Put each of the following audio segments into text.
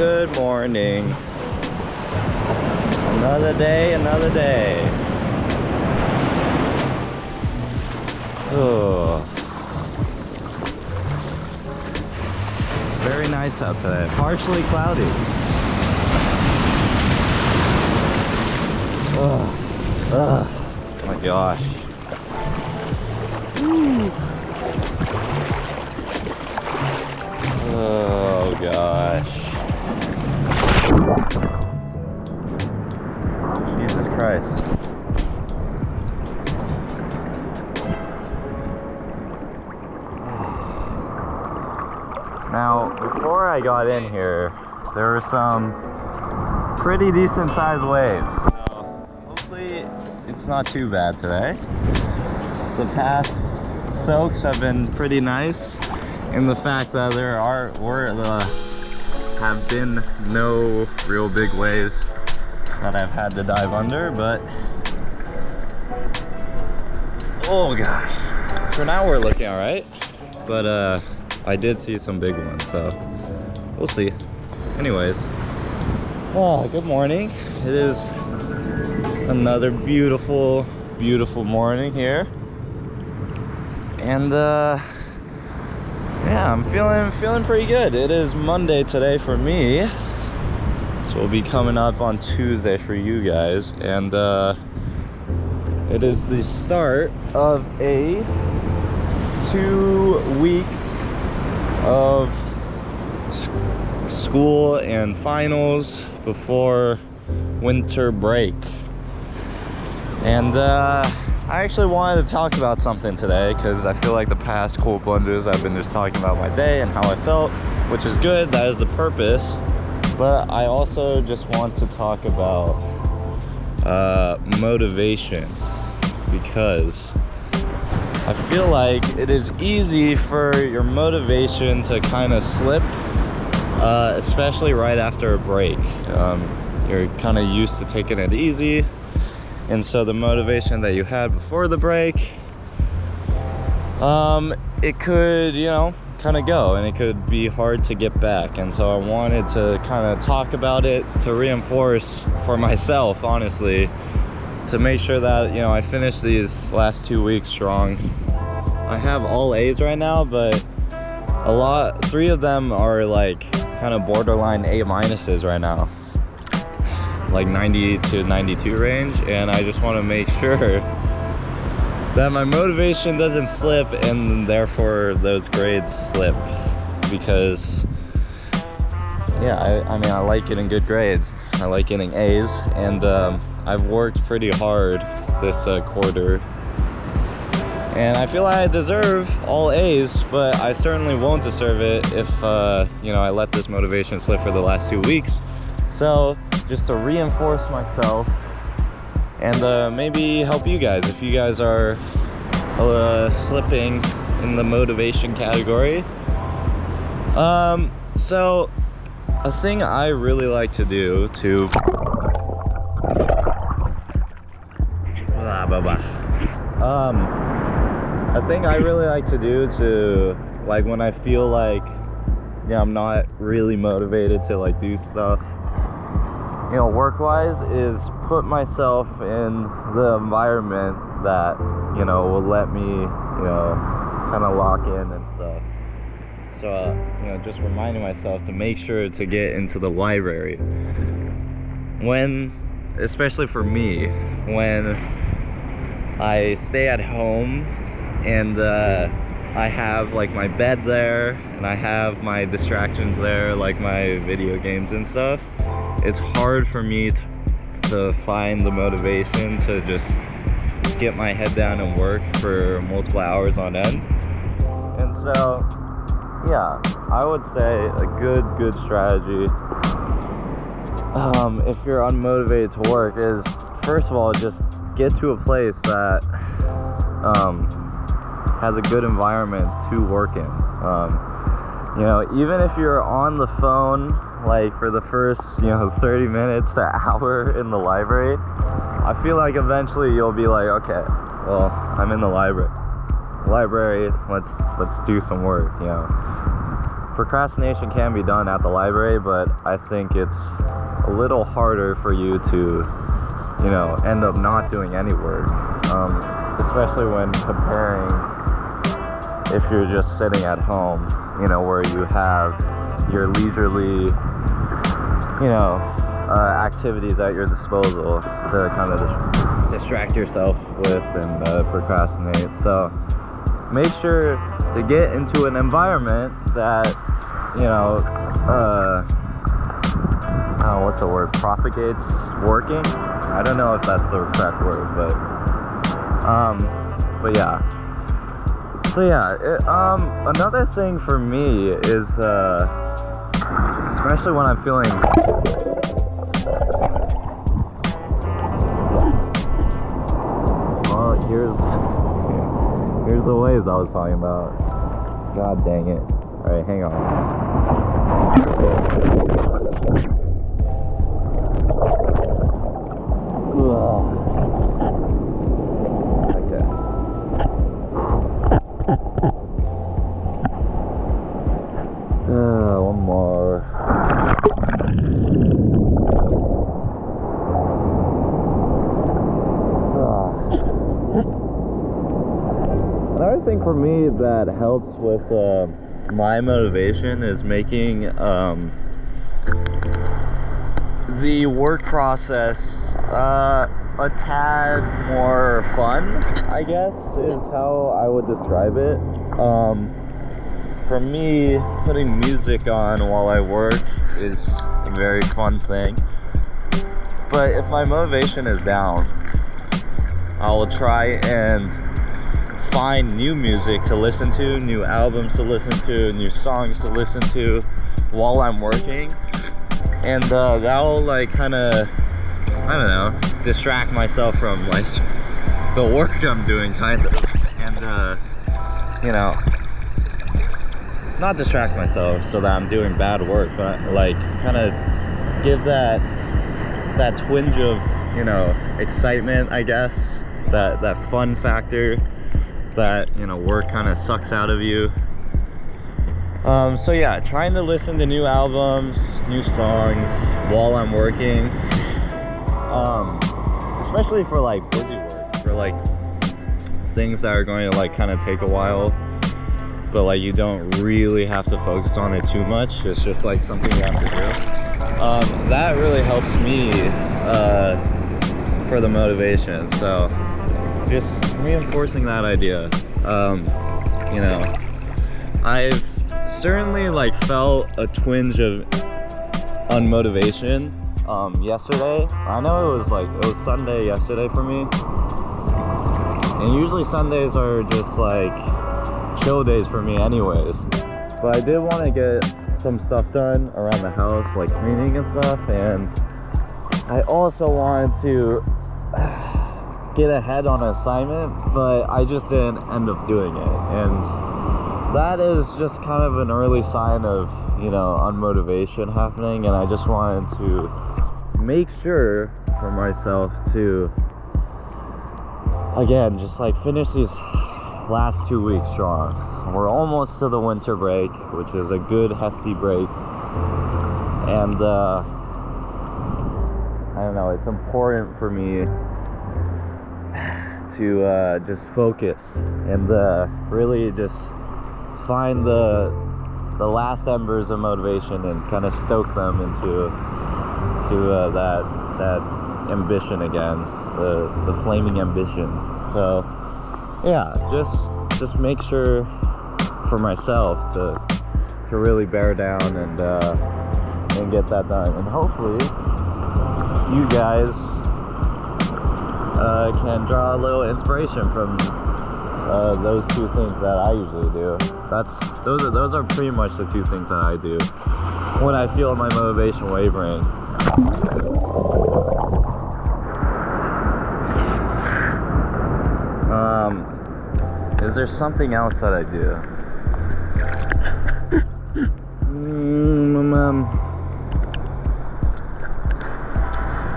Good morning. Another day, another day. Oh. Very nice out today. Partially cloudy. Oh my gosh. Oh gosh. Jesus Christ. Now, before I got in here, there were some pretty decent sized waves. So hopefully it's not too bad today. The past soaks have been pretty nice in the fact that have been no real big waves that I've had to dive under, but oh gosh, for now we're looking all right. But I did see some big ones, so we'll see. Anyways, oh, good morning. It is another beautiful, beautiful morning here, and yeah, I'm feeling pretty good. It is Monday today for me, so we'll be coming up on Tuesday for you guys, and it is the start of a 2 weeks of school and finals before winter break. And I actually wanted to talk about something today because I feel like the past cool plunges I've been just talking about my day and how I felt, which is good. That is the purpose. But I also just want to talk about motivation, because I feel like it is easy for your motivation to kind of slip, especially right after a break. You're kind of used to taking it easy, and so the motivation that you had before the break, it could, you know, kind of go, and it could be hard to get back. And so I wanted to kind of talk about it to reinforce for myself, honestly, to make sure that, you know, I finish these last 2 weeks strong. I have all A's right now, but 3 of them are like kind of borderline A minuses right now, like 90 to 92 range, and I just want to make sure that my motivation doesn't slip, and therefore those grades slip, because yeah, I mean, I like getting good grades. I like getting A's, and I've worked pretty hard this quarter, and I feel like I deserve all A's, but I certainly won't deserve it if you know, I let this motivation slip for the last 2 weeks. So just to reinforce myself and maybe help you guys if you guys are slipping in the motivation category. So a thing I really like to do to a thing I really like to do to, like, when I feel like, yeah, I'm not really motivated to like do stuff, you know, work-wise, is put myself in the environment that, you know, will let me, you know, kind of lock in and stuff. So, you know, just reminding myself to make sure to get into the library. When, especially for me, when I stay at home and I have like my bed there and I have my distractions there, like my video games and stuff, it's hard for me to find the motivation to just get my head down and work for multiple hours on end. And so, yeah, I would say a good strategy, if you're unmotivated to work, is first of all, just get to a place that has a good environment to work in. You know, even if you're on the phone, like for the first, you know, 30 minutes to hour in the library, I feel like eventually you'll be like, okay, well, I'm in the library, let's do some work, you know. procrastination can be done at the library, but I think it's a little harder for you to, you know, end up not doing any work, especially when comparing if you're just sitting at home, you know, where you have your leisurely, you know, activities at your disposal to kind of distract yourself with and procrastinate. So make sure to get into an environment that, you know, what's the word, propagates working. I don't know if that's the correct word, but yeah. So yeah, another thing for me is, especially when I'm feeling, well, here's the waves I was talking about. God dang it. Alright, hang on. One more. Another thing for me that helps with my motivation is making the work process a tad more fun, I guess, is how I would describe it. For me, putting music on while I work is a very fun thing. But if my motivation is down, I will try and find new music to listen to, new albums to listen to, new songs to listen to while I'm working. And that'll like kind of, I don't know, distract myself from like the work I'm doing, kind of. And you know, not distract myself so that I'm doing bad work, but like kind of give that twinge of, you know, excitement, I guess, that fun factor that, you know, work kind of sucks out of you. So yeah, trying to listen to new albums, new songs while I'm working, especially for like busy work, for like things that are going to like kind of take a while, but like you don't really have to focus on it too much. It's just like something you have to do. That really helps me for the motivation. So just reinforcing that idea. You know, I've certainly like felt a twinge of unmotivation yesterday. I know it was Sunday yesterday for me, and usually Sundays are just like chill days for me anyways, but I did want to get some stuff done around the house, like cleaning and stuff, and I also wanted to get ahead on an assignment, but I just didn't end up doing it, and that is just kind of an early sign of, you know, unmotivation happening. And I just wanted to make sure for myself to, again, just like finish these last 2 weeks strong. We're almost to the winter break, which is a good hefty break, and I don't know, it's important for me to just focus and really just find the last embers of motivation and kind of stoke them into that ambition again, the flaming ambition. So yeah, just make sure for myself to really bear down and get that done, and hopefully you guys can draw a little inspiration from those two things that I usually do. Those are pretty much the two things that I do when I feel my motivation wavering. Is there something else that I do?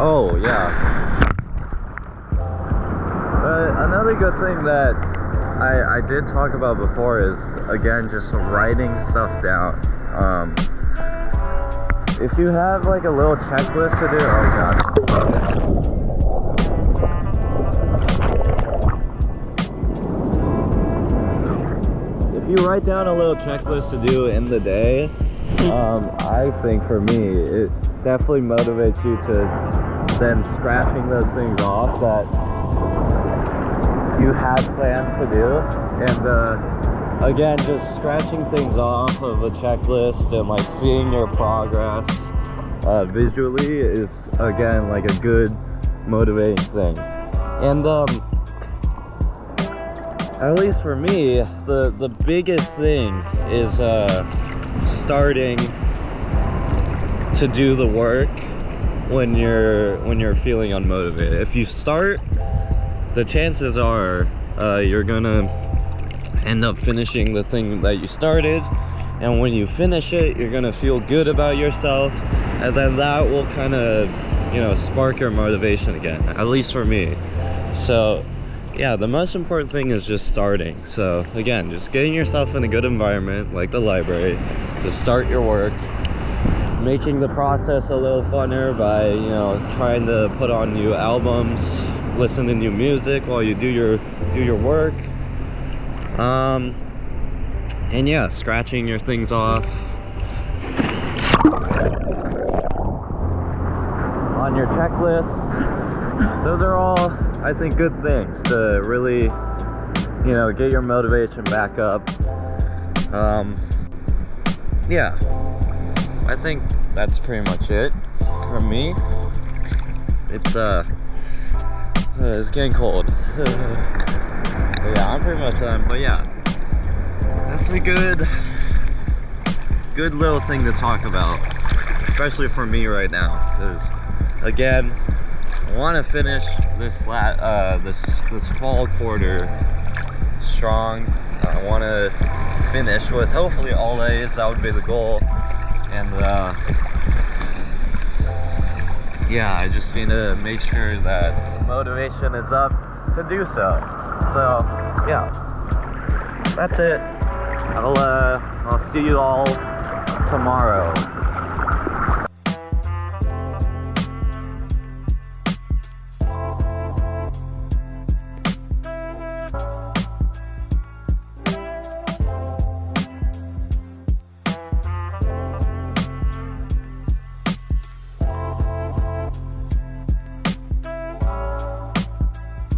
Oh yeah. Another good thing that I did talk about before is, again, just writing stuff down. If you have like a little checklist to do, oh god. If you write down a little checklist to do in the day, I think for me, it definitely motivates you to then scratching those things off that you had planned to do. And again, just scratching things off of a checklist and like seeing your progress visually is again like a good motivating thing. And at least for me, the biggest thing is starting to do the work when you're feeling unmotivated. If you start, the chances are you're gonna end up finishing the thing that you started, and when you finish it, you're gonna feel good about yourself, and then that will kind of, you know, spark your motivation again, at least for me. So yeah, the most important thing is just starting. So again, just getting yourself in a good environment like the library to start your work, making the process a little funner by, you know, trying to put on new albums, listen to new music while you do your work, and yeah, scratching your things off on your checklist. Those are all, I think, good things to really, you know, get your motivation back up. Yeah, I think that's pretty much it from me. It's getting cold. But yeah, I'm pretty much done. But yeah, that's a good little thing to talk about, especially for me right now. 'Cause again, I want to finish this fall quarter strong. I want to finish with hopefully all A's. That would be the goal. And yeah, I just need to make sure that motivation is up to do so. So yeah, that's it. I'll see you all tomorrow.